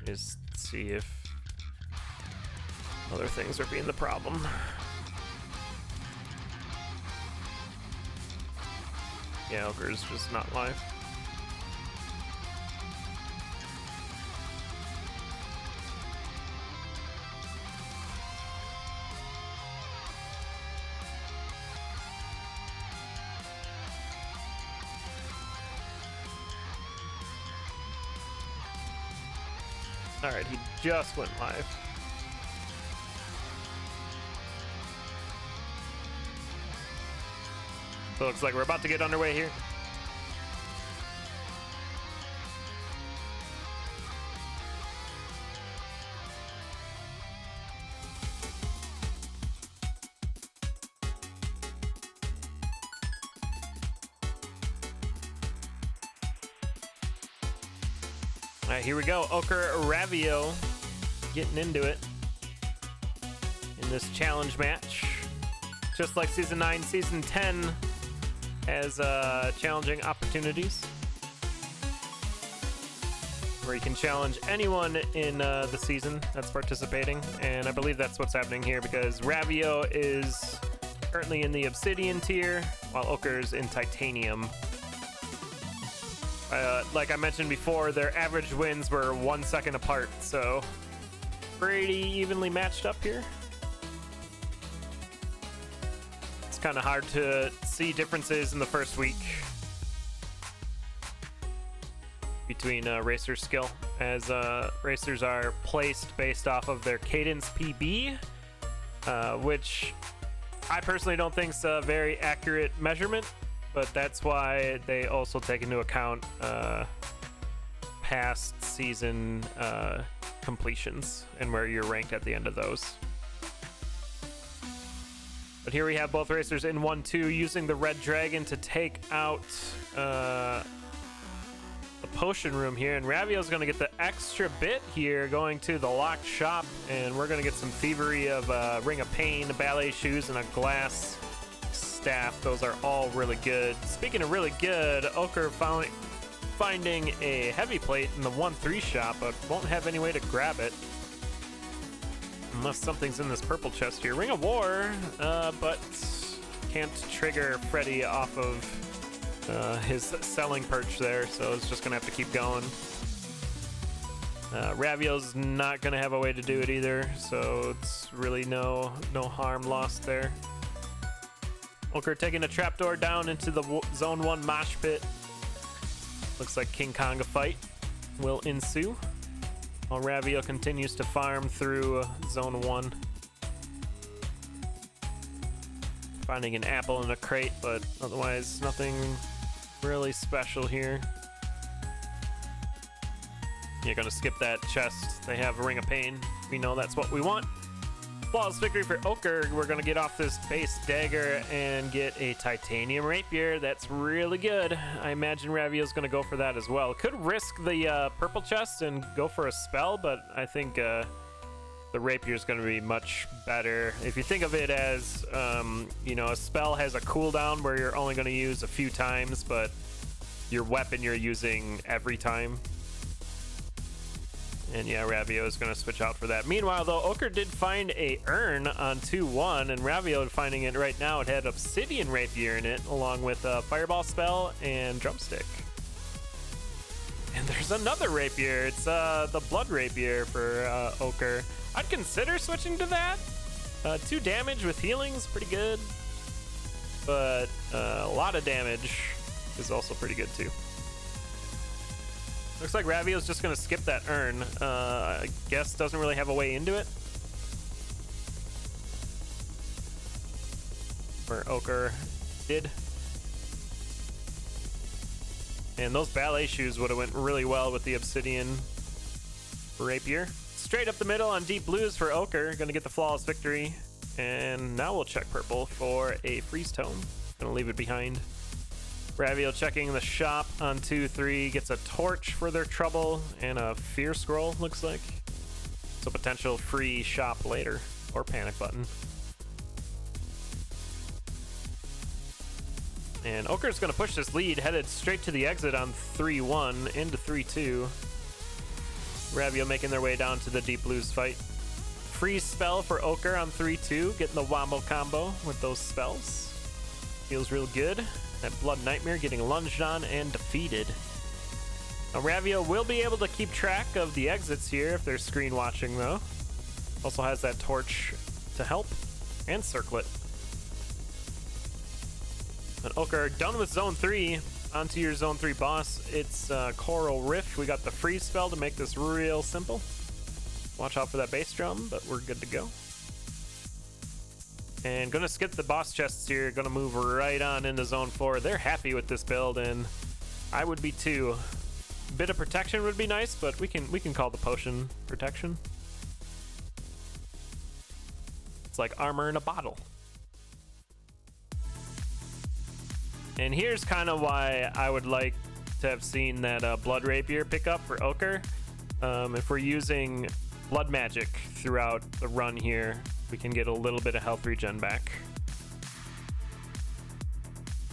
Just see if other things are being the problem. Yeah, Ocre's just not live. Alright, he just went live. So it looks like we're about to get underway here. All right, here we go. Ocre Ravio getting into it in this challenge match. Just like Season 9, Season 10 has challenging opportunities where you can challenge anyone in the season that's participating. And I believe that's what's happening here because Ravio is currently in the Obsidian tier while Ocre's in Titanium. Like I mentioned before, their average wins were 1 second apart, so pretty evenly matched up here. It's kind of hard to see differences in the first week between racer skill, as racers are placed based off of their cadence PB, which I personally don't think is a very accurate measurement. But that's why they also take into account past season completions and where you're ranked at the end of those. But here we have both racers in 1-2 using the Red Dragon to take out the potion room here. And Ravio's going to get the extra bit here going to the locked shop. And we're going to get some thievery of Ring of Pain, ballet shoes, and a glass staff. Those are all really good. Speaking of really good, Ocre finding a heavy plate in the 1-3 shop, but won't have any way to grab it unless something's in this purple chest here. Ring of War, but can't trigger Freddy off of his selling perch there, so it's just gonna have to keep going. Ravio's not gonna have a way to do it either, so it's really no harm lost there. Ocre taking a trapdoor down into the Zone 1 mosh pit. Looks like King Konga fight will ensue, while Ravio continues to farm through Zone 1. Finding an apple in a crate, but otherwise nothing really special here. You're gonna skip that chest. They have a Ring of Pain. We know that's what we want. Flawless victory for Ocre. We're going to get off this base dagger and get a titanium rapier. That's really good. I imagine Ravio's going to go for that as well. Could risk the purple chest and go for a spell, but I think the rapier is going to be much better. If you think of it as, you know, a spell has a cooldown where you're only going to use a few times, but your weapon you're using every time. And yeah, Ravio is going to switch out for that. Meanwhile, though, Ocre did find a urn on 2-1, and Ravio finding it right now. It had Obsidian Rapier in it, along with a Fireball spell and Drumstick. And there's another Rapier. It's the Blood Rapier for Ocre. I'd consider switching to that. 2 damage with healing's pretty good, but a lot of damage is also pretty good too. Looks like Ravio's just going to skip that urn. I guess doesn't really have a way into it. Where Ocre did. And those ballet shoes would have went really well with the Obsidian Rapier. Straight up the middle on deep blues for Ocre. Going to get the flawless victory. And now we'll check purple for a freeze tome. Going to leave it behind. Ravio checking the shop on 2-3, gets a torch for their trouble and a fear scroll, looks like. So potential free shop later, or panic button. And Ocre's gonna push this lead, headed straight to the exit on 3-1 into 3-2. Ravio making their way down to the deep blues fight. Freeze spell for Ocre on 3-2, getting the wombo combo with those spells. Feels real good. That Blood Nightmare getting lunged on and defeated. Now, Ravio will be able to keep track of the exits here if they're screen watching, though. Also has that torch to help, and circlet. And Ocre done with Zone 3. Onto your Zone 3 boss. It's Coral Rift. We got the freeze spell to make this real simple. Watch out for that bass drum, but we're good to go. And gonna skip the boss chests here. Gonna move right on into Zone 4. They're happy with this build, and I would be too. Bit of protection would be nice, but we can call the potion protection. It's like armor in a bottle. And here's kind of why I would like to have seen that Blood Rapier pickup for Ocre. If we're using Blood Magic throughout the run here, we can get a little bit of health regen back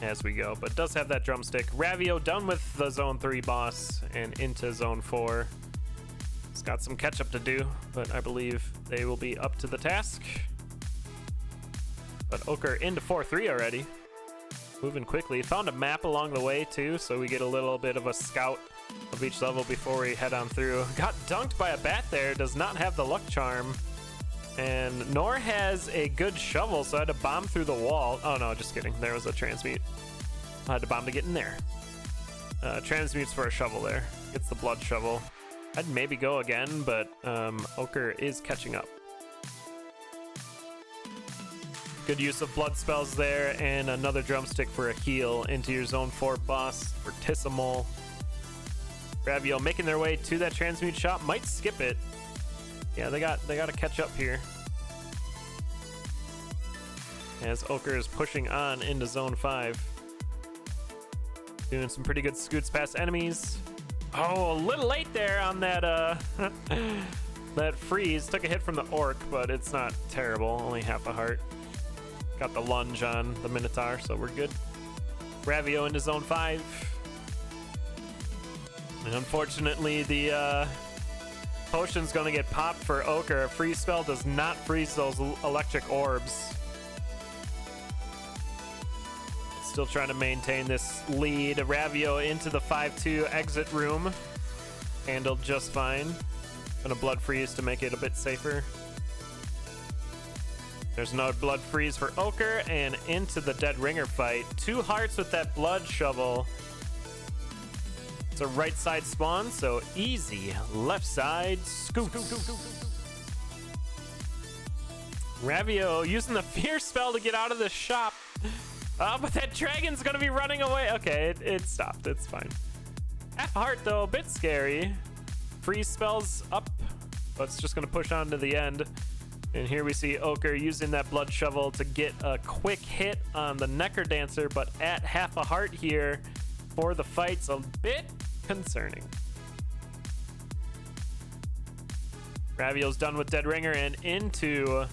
as we go. But it does have that drumstick. Ravio done with the Zone 3 boss and into Zone 4. It's got some catch up to do, but I believe they will be up to the task. But Ocre into 4-3 already. Moving quickly. Found a map along the way too, so we get a little bit of a scout of each level before we head on through. Got dunked by a bat there. Does not have the luck charm, and nor has a good shovel, so I had to bomb through the wall. Oh no, just kidding. There was a transmute. I had to bomb to get in there. Transmutes for a shovel there. Gets the blood shovel. I'd maybe go again, but Ocre is catching up. Good use of blood spells there, and another drumstick for a heal into your Zone 4 boss for Tissimol. Ravio making their way to that transmute shop. Might skip it. Yeah, they got to catch up here. As Ocre is pushing on into Zone 5. Doing some pretty good scoots past enemies. Oh, a little late there on that that freeze. Took a hit from the orc, but it's not terrible. Only half a heart. Got the lunge on the Minotaur, so we're good. Ravio into Zone 5. And unfortunately, the potion's gonna get popped for Ocre. A freeze spell does not freeze those electric orbs. Still trying to maintain this lead. Ravio into the 5-2 exit room. Handled just fine. Gonna blood freeze to make it a bit safer. There's no blood freeze for Ocre, and into the Dead Ringer fight. 2 hearts with that blood shovel. It's a right side spawn, so easy. Left side scoop. Ravio using the fear spell to get out of the shop. But that dragon's gonna be running away. Okay, it stopped. It's fine. Half heart though, a bit scary. Freeze spells up, but it's just gonna push on to the end. And here we see Ocre using that blood shovel to get a quick hit on the Necrodancer, but at half a heart here for the fight's a bit concerning. Ravio's done with Dead Ringer and into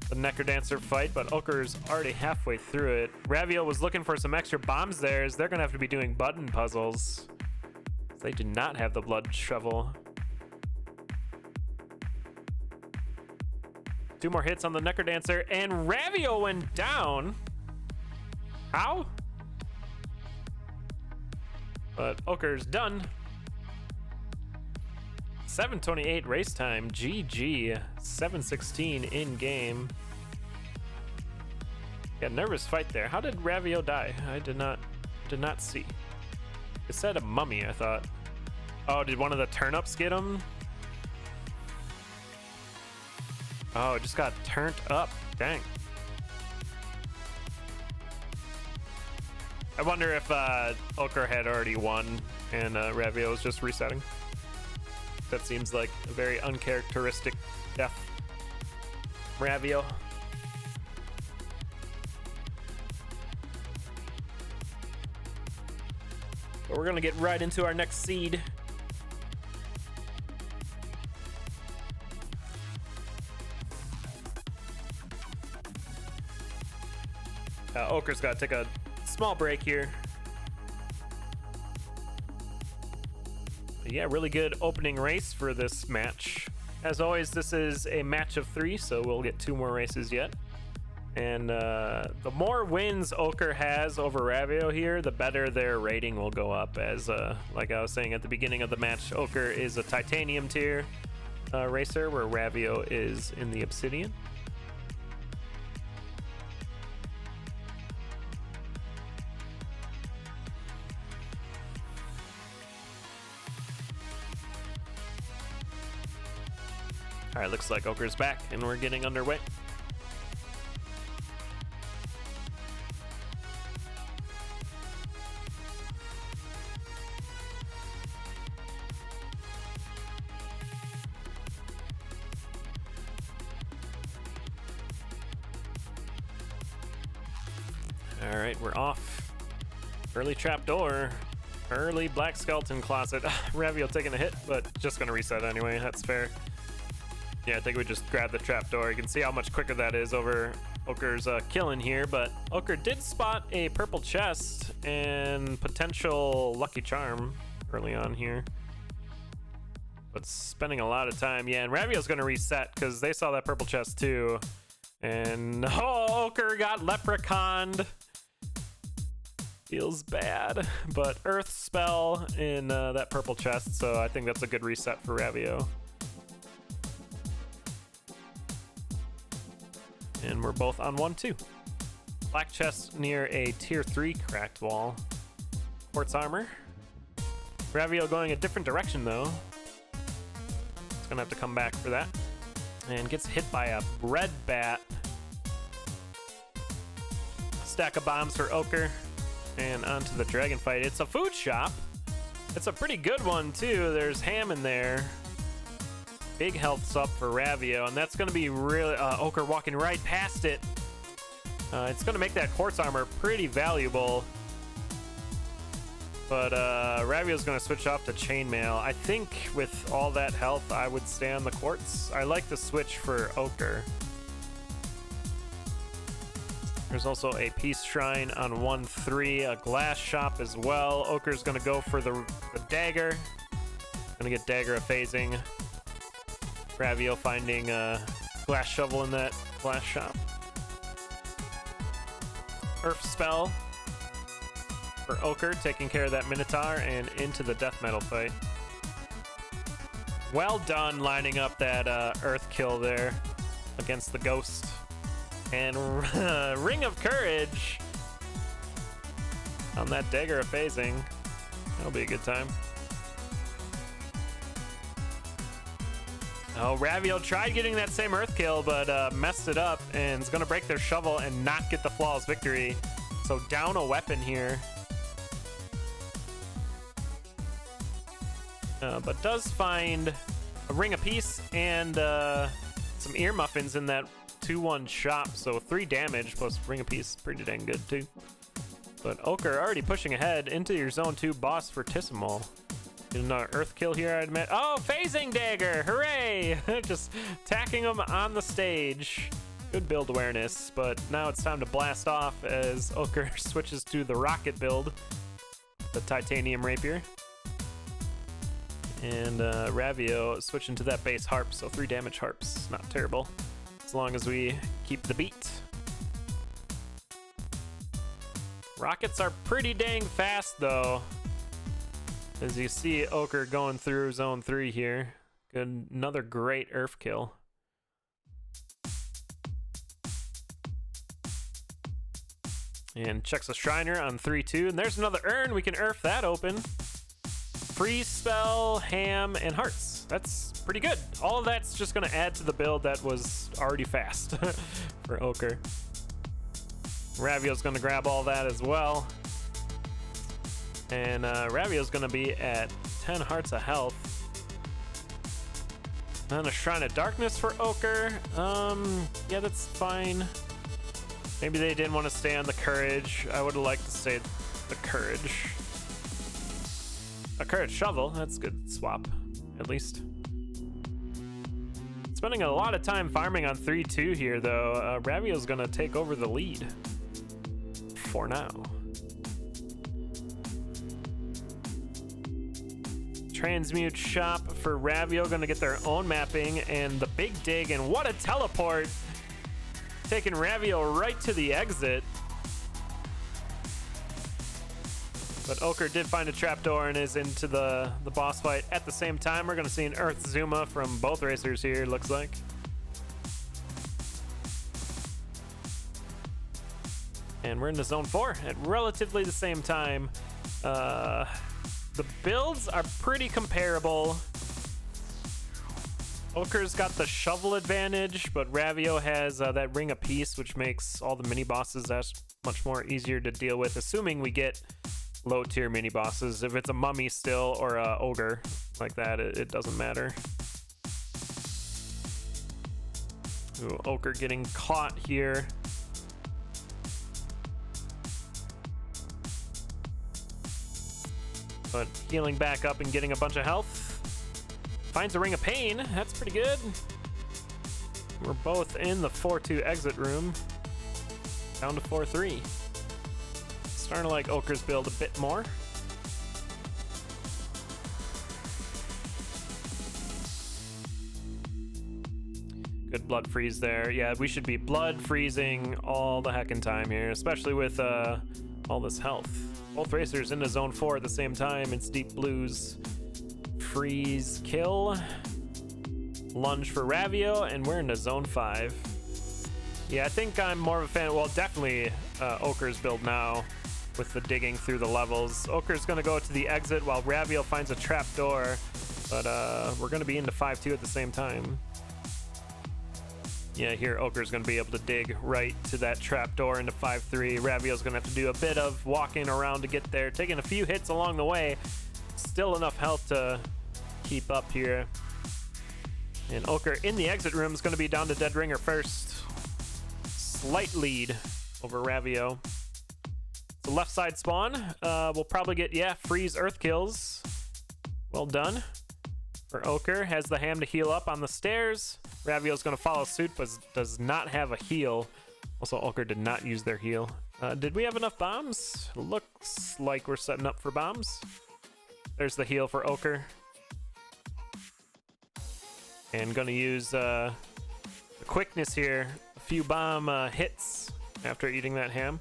the Necrodancer fight, but Ocre's already halfway through it. Ravio was looking for some extra bombs there, as they're gonna have to be doing button puzzles. They do not have the blood shovel. 2 more hits on the Necrodancer, and Ravio went down. How? But Ocre's done. 7:28 race time. GG. 7:16 in game. Yeah, nervous fight there. How did Ravio die? I did not see. It said a mummy, I thought. Oh, did one of the turnips get him? Oh, it just got turned up. Dang. I wonder if Ocre had already won and Ravio was just resetting. That seems like a very uncharacteristic death. Ravio. But we're gonna get right into our next seed. Ocre's got to take a small break here. Yeah, really good opening race for this match. As always, this is a match of 3, so we'll get 2 more races yet. And the more wins Ocre has over Ravio here, the better their rating will go up. As like I was saying at the beginning of the match, Ocre is a titanium tier racer, where Ravio is in the obsidian. All right, looks like Ocre's back, and we're getting underway. All right, we're off. Early trapdoor. Early black skeleton closet. Ravio taking a hit, but just gonna reset anyway. That's fair. Yeah, I think we just grabbed the trapdoor. You can see how much quicker that is over Ocre's killing here, but Ocre did spot a purple chest and potential lucky charm early on here. But spending a lot of time. Yeah, and Ravio's gonna reset because they saw that purple chest too. And oh, Ocre got leprechauned. Feels bad, but earth spell in that purple chest, so I think that's a good reset for Ravio. And we're both on 1-2. Black chest near a tier 3 cracked wall. Quartz armor. Ravio going a different direction though. It's gonna have to come back for that. And gets hit by a red bat. Stack of bombs for Ocre. And onto the dragon fight. It's a food shop. It's a pretty good one too. There's ham in there. Big health's up for Ravio, and that's going to be really Ocre walking right past it. It's going to make that quartz armor pretty valuable. But Ravio's going to switch off to chainmail. I think with all that health, I would stay on the quartz. I like the switch for Ocre. There's also a peace shrine on 1-3, a glass shop as well. Ocre's going to go for the dagger. Going to get dagger of phasing. Ravio finding a glass shovel in that glass shop. Earth spell for Ocre, taking care of that Minotaur and into the death metal fight. Well done lining up that earth kill there against the ghost. And Ring of Courage on that dagger of phasing. That'll be a good time. Oh, Ravio tried getting that same earth kill, but messed it up and is going to break their shovel and not get the flawless victory. So down a weapon here. But does find a ring of peace and some ear muffins in that 2-1 shop. So 3 damage plus ring of peace. Pretty dang good too. But Ocre already pushing ahead into your zone 2 boss for Tissimal. Get another earth kill here, I admit. Oh, phasing dagger! Hooray! Just tacking them on the stage. Good build awareness, but now it's time to blast off as Ocre switches to the rocket build. The titanium rapier. And Ravio switching to that base harp, so 3 damage harps. Not terrible, as long as we keep the beat. Rockets are pretty dang fast, though. As you see, Ocre going through zone 3 here. Good, another great earth kill. And checks a Shriner on 3-2. And there's another urn. We can earth that open. Freeze spell, ham, and hearts. That's pretty good. All of that's just going to add to the build that was already fast for Ocre. Ravio's going to grab all that as well. And Ravio's going to be at 10 hearts of health. And a Shrine of Darkness for Ocre. Yeah, that's fine. Maybe they didn't want to stay on the Courage. I would have liked to stay the Courage. A Courage Shovel, that's a good swap, at least. Spending a lot of time farming on 3-2 here, though. Ravio's going to take over the lead for now. Transmute shop for Ravio, gonna get their own mapping, and the big dig, and what a teleport! Taking Ravio right to the exit. But Ocre did find a trapdoor and is into the boss fight at the same time. We're gonna see an Earth Zuma from both racers here, looks like. And we're into zone 4 at relatively the same time. The builds are pretty comparable. Ocre's got the shovel advantage, but Ravio has that ring of peace, which makes all the mini bosses that much more easier to deal with, assuming we get low tier mini bosses. If it's a mummy still or a ogre like that, it doesn't matter. Ooh, Ocre getting caught here. But healing back up and getting a bunch of health. Finds a ring of pain. That's pretty good. We're both in the 4-2 exit room. Down to 4-3. Starting to like Ocre's build a bit more. Good blood freeze there. Yeah, we should be blood freezing all the heckin' time here, especially with all this health. Both racers into zone 4 at the same time. It's Deep Blues. Freeze kill. Lunge for Ravio, and we're into zone 5. Yeah, I think I'm more of a fan. Well, definitely Ocre's build now with the digging through the levels. Ocre's going to go to the exit while Ravio finds a trapdoor, but we're going to be into 5-2 at the same time. Yeah, here Ocre's going to be able to dig right to that trapdoor into 5-3. Ravio's going to have to do a bit of walking around to get there, taking a few hits along the way. Still enough health to keep up here. And Ocre in the exit room is going to be down to Dead Ringer first. Slight lead over Ravio. The left side spawn. We'll probably get, yeah, freeze earth kills. Well done. For Ocre, has the ham to heal up on the stairs. Ravio's going to follow suit, but does not have a heal. Also, Ocre did not use their heal. Did we have enough bombs? Looks like we're setting up for bombs. There's the heal for Ocre. And going to use the quickness here. A few bomb hits after eating that ham.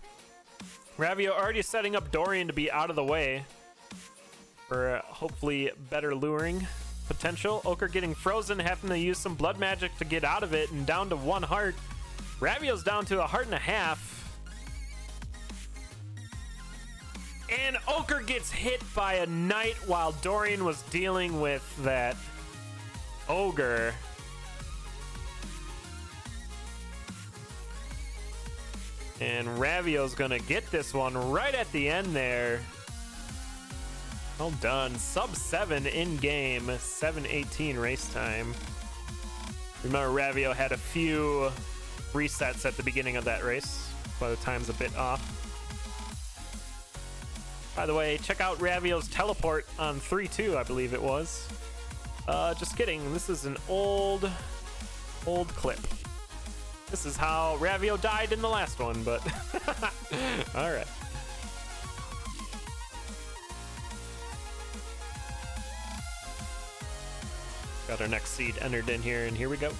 Ravio already setting up Dorian to be out of the way for hopefully better luring potential. Ocre getting frozen, having to use some blood magic to get out of it, and down to 1 heart. Ravio's down to 1.5 hearts. And Ocre gets hit by a knight while Dorian was dealing with that ogre. And Ravio's gonna get this one right at the end there. Well done. Sub 7 in game, 7:18 race time. Remember, Ravio had a few resets at the beginning of that race, so the time's a bit off. By the way, check out Ravio's teleport on 3-2, I believe it was. Just kidding. This is an old clip. This is how Ravio died in the last one, but all right. Got our next seed entered in here, and here we go.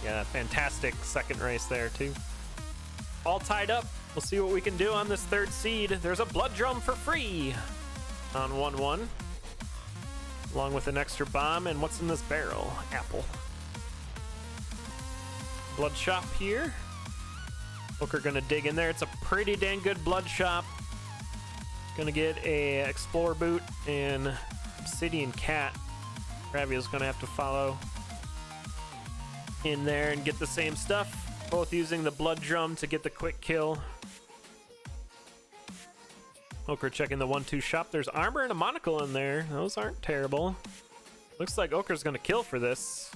Yeah, fantastic second race there, too. All tied up. We'll see what we can do on this third seed. There's a blood drum for free on 1-1, along with an extra bomb. And what's in this barrel? Apple. Blood shop here. Ocre gonna dig in there. It's a pretty dang good blood shop. Gonna get a explorer boot and obsidian cat. Ravio's gonna have to follow in there and get the same stuff. Both using the blood drum to get the quick kill. Ocre checking the 1-2 shop. There's armor and a monocle in there. Those aren't terrible. Looks like Ocre's gonna kill for this.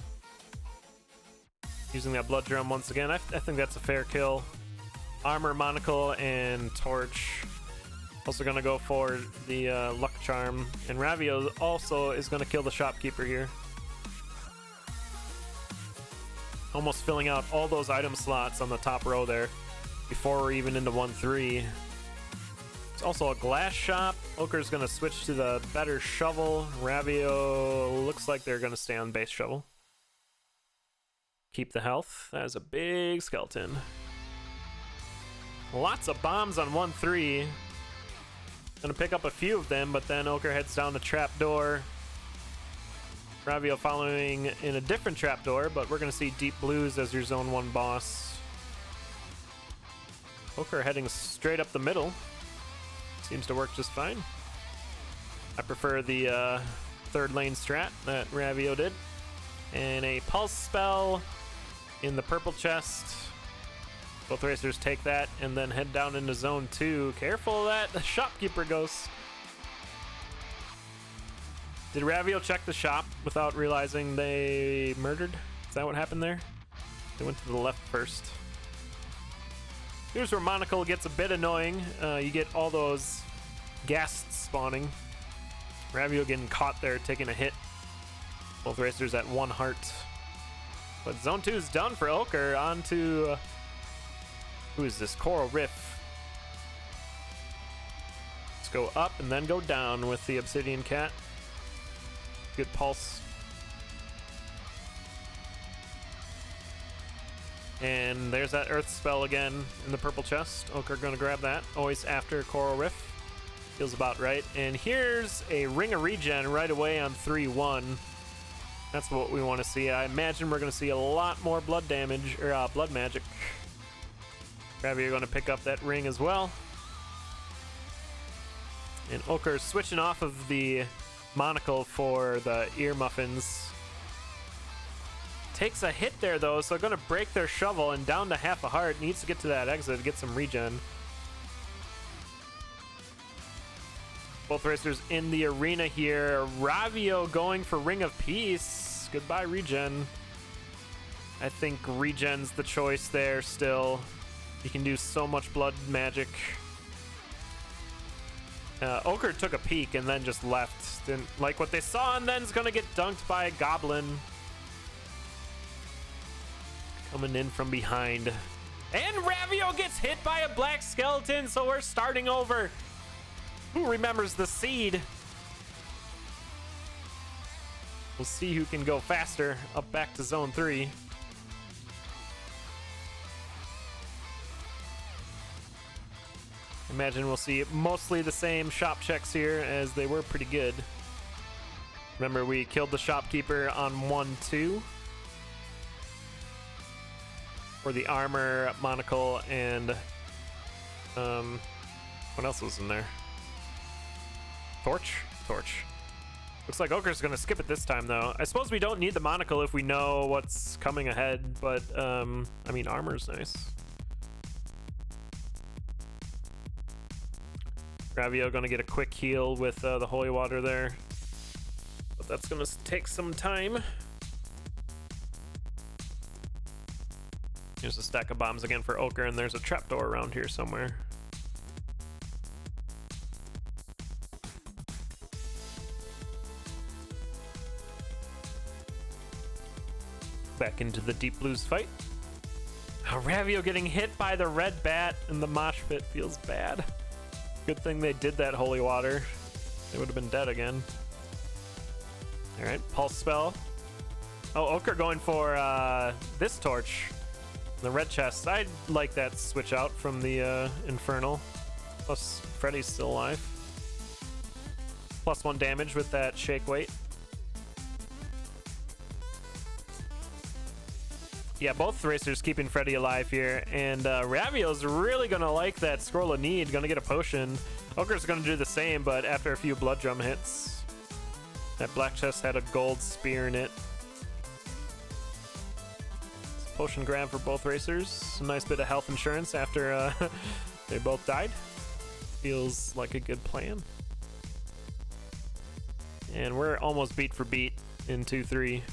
Using that blood drum once again. I think that's a fair kill. Armor, monocle, and torch. Also gonna go for the luck charm. And Ravio also is gonna kill the shopkeeper here. Almost filling out all those item slots on the top row there before we're even into 1-3. There's also a glass shop. Ocre's gonna switch to the better shovel. Ravio looks like they're gonna stay on base shovel. Keep the health. That is a big skeleton. Lots of bombs on 1-3. Gonna pick up a few of them, but then Ocre heads down the trapdoor. Ravio following in a different trapdoor, but we're gonna see Deep Blues as your Zone 1 boss. Ocre heading straight up the middle. Seems to work just fine. I prefer the third lane strat that Ravio did. And a pulse spell in the purple chest. Both racers take that and then head down into Zone 2. Careful of that, the shopkeeper ghost. Did Ravio check the shop without realizing they murdered? Is that what happened there? They went to the left first. Here's where Monocle gets a bit annoying. You get all those ghasts spawning. Ravio getting caught there, taking a hit. Both racers at 1 heart. But Zone 2 is done for Ocre. On to... who is this? Coral Riff. Let's go up and then go down with the Obsidian Cat. Good pulse. And there's that Earth spell again in the purple chest. Ocre gonna grab that. Always after Coral Riff. Feels about right. And here's a Ring of Regen right away on 3-1. That's what we want to see. I imagine we're gonna see a lot more blood damage, or blood magic. Ravio, you're gonna pick up that ring as well. And Ocre's switching off of the Monocle for the ear muffins. Takes a hit there though, so they're gonna break their shovel and down to half a heart. Needs to get to that exit to get some regen. Both racers in the arena here. Ravio going for Ring of Peace. Goodbye regen. I think regen's the choice there still. You can do so much blood magic. Ocre took a peek and then just left. Didn't like what they saw, and then's gonna get dunked by a goblin. Coming in from behind. And Ravio gets hit by a black skeleton, so we're starting over. Who remembers the seed? We'll see who can go faster. Up back to Zone 3. Imagine we'll see mostly the same shop checks here, as they were pretty good. Remember, we killed the shopkeeper on 1-2. For the armor, Monocle, and what else was in there? Torch? Looks like Ocre's gonna skip it this time though. I suppose we don't need the Monocle if we know what's coming ahead, but I mean, armor's nice. Ravio gonna get a quick heal with the holy water there, but that's gonna take some time. Here's a stack of bombs again for Ocre, and there's a trapdoor around here somewhere. Back into the Deep Blues fight. Ravio getting hit by the red bat in the mosh pit feels bad. Good thing they did that holy water. They would have been dead again. All right, pulse spell. Oh, Ocre going for this torch. The red chest. I like that switch out from the Infernal. Plus, Freddy's still alive. +1 damage with that shake weight. Yeah, both racers keeping Freddy alive here, and Ravio's really gonna like that Scroll of Need, gonna get a potion. Ocre's gonna do the same, but after a few blood drum hits. That black chest had a gold spear in it. It's a potion grab for both racers. A nice bit of health insurance after they both died. Feels like a good plan. And we're almost beat for beat in 2-3.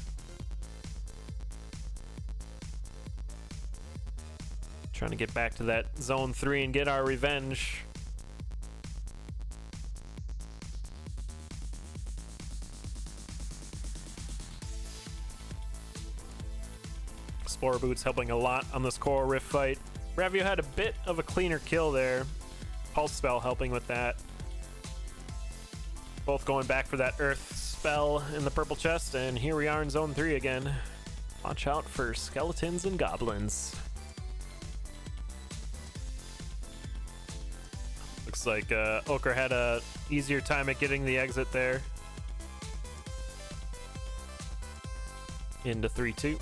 Trying to get back to that Zone 3 and get our revenge. Spore Boots helping a lot on this Coral Rift fight. Ravio had a bit of a cleaner kill there. Pulse spell helping with that. Both going back for that Earth spell in the purple chest, and here we are in Zone 3 again. Watch out for skeletons and goblins. Looks like Ocre had a easier time at getting the exit there. Into 3-2.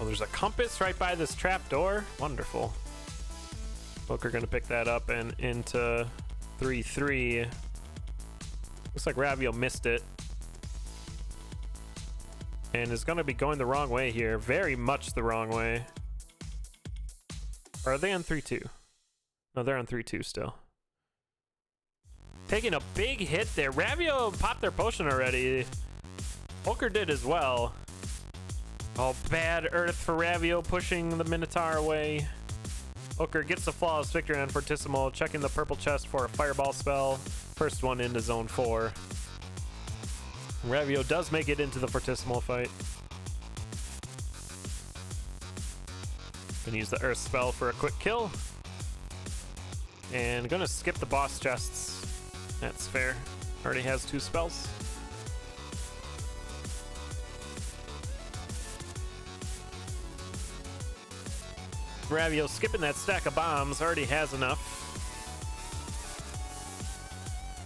Oh, there's a compass right by this trap door. Wonderful. Ocre gonna pick that up and into 3-3. Looks like Ravio missed it. And is gonna be going the wrong way here. Very much the wrong way. Or are they on 3-2? No, they're on 3-2 still. Taking a big hit there. Ravio popped their potion already. Ocre did as well. Oh, bad Earth for Ravio, pushing the Minotaur away. Ocre gets the flawless victory on Fortissimo, checking the purple chest for a fireball spell. First one into Zone 4. Ravio does make it into the Fortissimo fight. Gonna use the Earth spell for a quick kill. And gonna skip the boss chests. That's fair. Already has 2 spells. Ravio skipping that stack of bombs. Already has enough.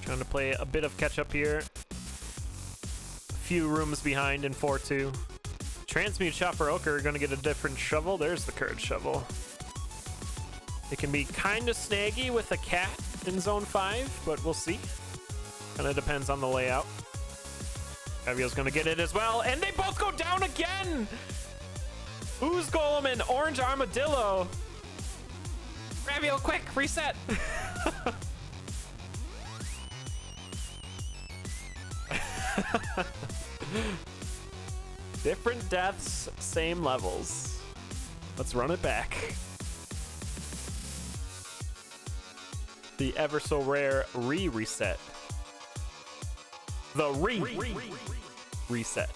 Trying to play a bit of catch up here. A few rooms behind in 4-2. Transmute shot for Ocre. Gonna get a different shovel. There's the Courage shovel. It can be kind of snaggy with a cat in Zone 5, but we'll see. Kind of depends on the layout. Ravio's gonna get it as well, and they both go down again! Ooze Golem and Orange Armadillo. Ravio, quick, reset! Different deaths, same levels. Let's run it back. The ever so rare reset. The reset.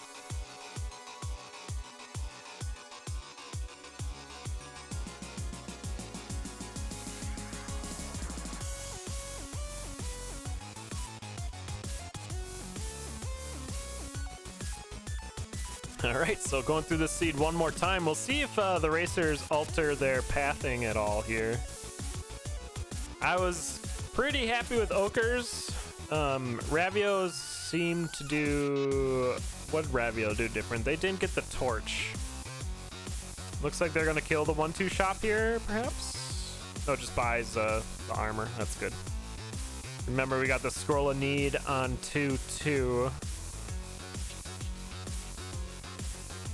All right, so going through the seed one more time. We'll see if the racers alter their pathing at all here. I was pretty happy with Ocre's. Ravio's seemed to do... What did Ravio do different? They didn't get the torch. Looks like they're going to kill the 1-2 shop here, perhaps? No, just buys the armor. That's good. Remember, we got the Scroll of Need on 2-2.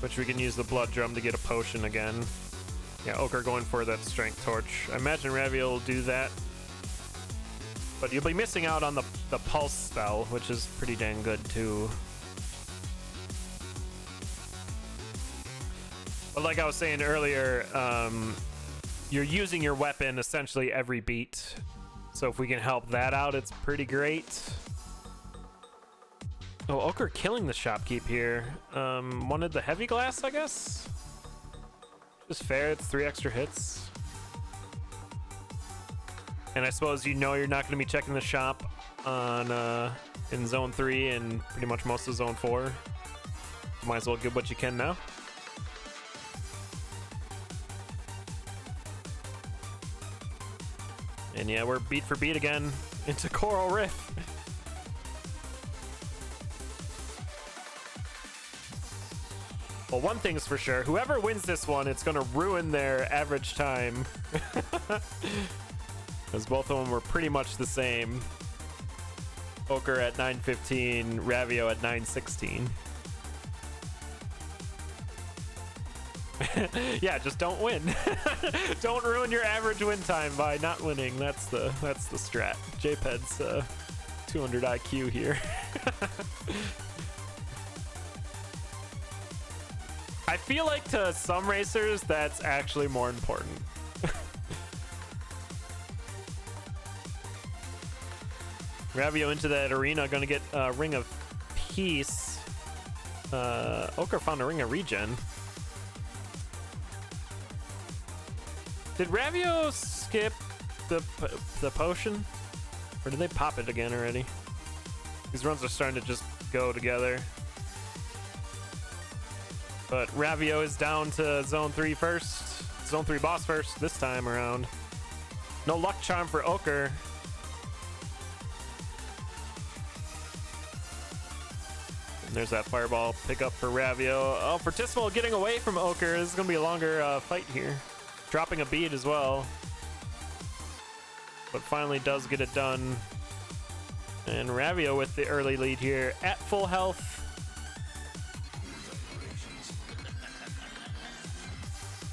Which we can use the Blood Drum to get a potion again. Yeah, Ocre going for that Strength Torch. I imagine Ravio will do that. But you'll be missing out on the Pulse spell, which is pretty dang good too. But like I was saying earlier, you're using your weapon essentially every beat. So if we can help that out, it's pretty great. Oh, Ocre killing the shopkeep here. Wanted the heavy glass, I guess? Just fair, it's 3 extra hits. And I suppose you know you're not going to be checking the shop on in Zone 3 and pretty much most of Zone 4. Might as well get what you can now. And yeah, we're beat for beat again into Coral Rift. Well, one thing's for sure. Whoever wins this one, it's going to ruin their average time. Because both of them were pretty much the same. Ocre at 9:15, Ravio at 9:16. Yeah, just don't win. Don't ruin your average win time by not winning. That's the strat. JPEG's 200 IQ here. I feel like to some racers that's actually more important. Ravio into that arena, gonna get a Ring of Peace. Ocre found a Ring of Regen. Did Ravio skip the potion? Or did they pop it again already? These runs are starting to just go together. But Ravio is down to zone 3 first. Zone 3 boss first this time around. No luck charm for Ocre. And there's that fireball pickup for Ravio. Oh, Fortissimo getting away from Ocre. This is going to be a longer fight here. Dropping a bead as well. But finally does get it done. And Ravio with the early lead here at full health.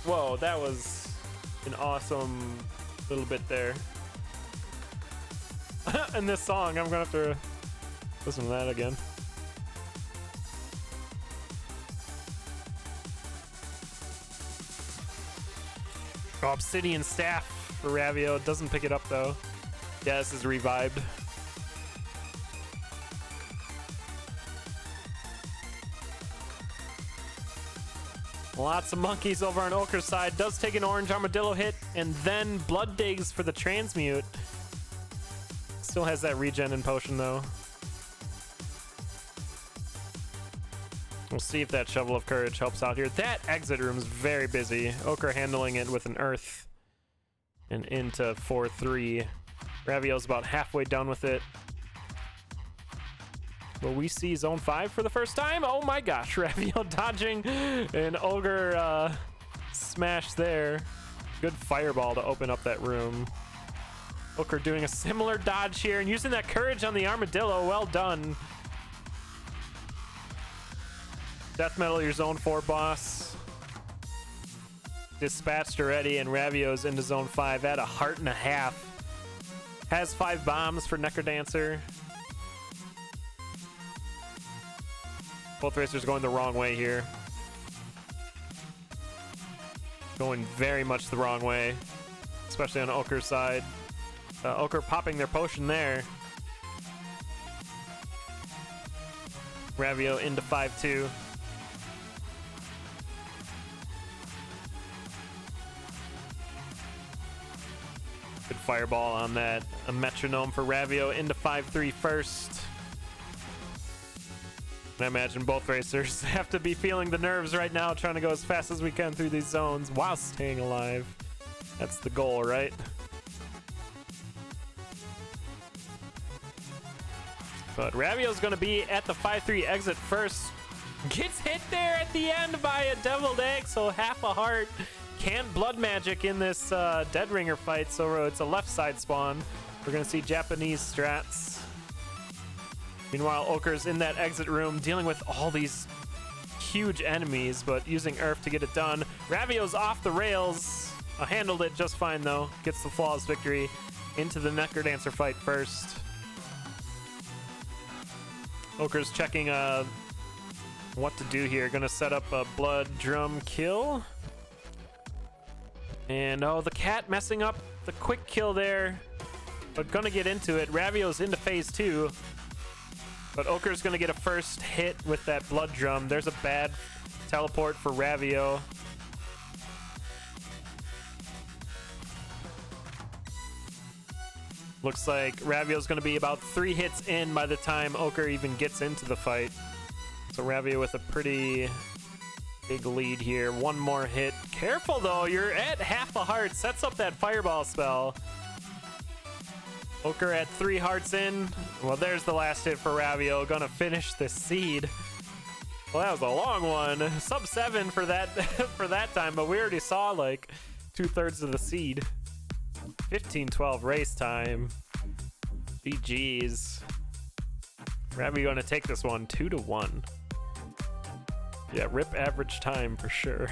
Whoa, that was an awesome little bit there. And this song, I'm gonna have to listen to that again. Oh, Obsidian Staff for Ravio. Doesn't pick it up though. Yeah, this is revived. Lots of monkeys over on Ocre's side. Does take an orange armadillo hit, and then blood digs for the transmute. Still has that regen and potion though. We'll see if that shovel of courage helps out here. That exit room is very busy. Ocre handling it with an earth. And into 4-3. Ravio's about halfway done with it. Will we see zone 5 for the first time? Oh my gosh, Ravio dodging an Ogre smash there. Good fireball to open up that room. Ocre doing a similar dodge here and using that courage on the armadillo. Well done. Death Metal, your zone 4 boss. Dispatched already, and Ravio's into zone 5 at 1.5 hearts. Has 5 bombs for Necrodancer. Both racers going the wrong way here. Going very much the wrong way, especially on Ocre's side. Ocre popping their potion there. Ravio into 5-2. Good fireball on that. A metronome for Ravio into 5-3 first. And I imagine both racers have to be feeling the nerves right now, trying to go as fast as we can through these zones while staying alive. That's the goal, right? But Ravio's going to be at the 5-3 exit first. Gets hit there at the end by a deviled egg, so 1/2 heart. Can't blood magic in this Dead Ringer fight, so it's a left side spawn. We're going to see Japanese strats. Meanwhile, Ocre's in that exit room dealing with all these huge enemies, but using Earth to get it done. Ravio's off the rails. Handled it just fine, though. Gets the flawless victory into the Necrodancer fight first. Ocre's checking what to do here. Gonna set up a blood drum kill. And oh, the cat messing up the quick kill there. But gonna get into it. Ravio's into phase 2. But Ocre's gonna get a first hit with that blood drum. There's a bad teleport for Ravio. Looks like Ravio's gonna be about 3 hits in by the time Ocre even gets into the fight. So Ravio with a pretty big lead here. One more hit. Careful though, you're at 1/2 heart. Sets up that fireball spell. Ocre at 3 hearts in. Well, there's the last hit for Ravio. Gonna finish the seed. Well, that was a long one. Sub 7 for that for that time, but we already saw like 2/3 of the seed. 15-12 race time. GG's. Ravio gonna take this one 2-1. Yeah, rip average time for sure.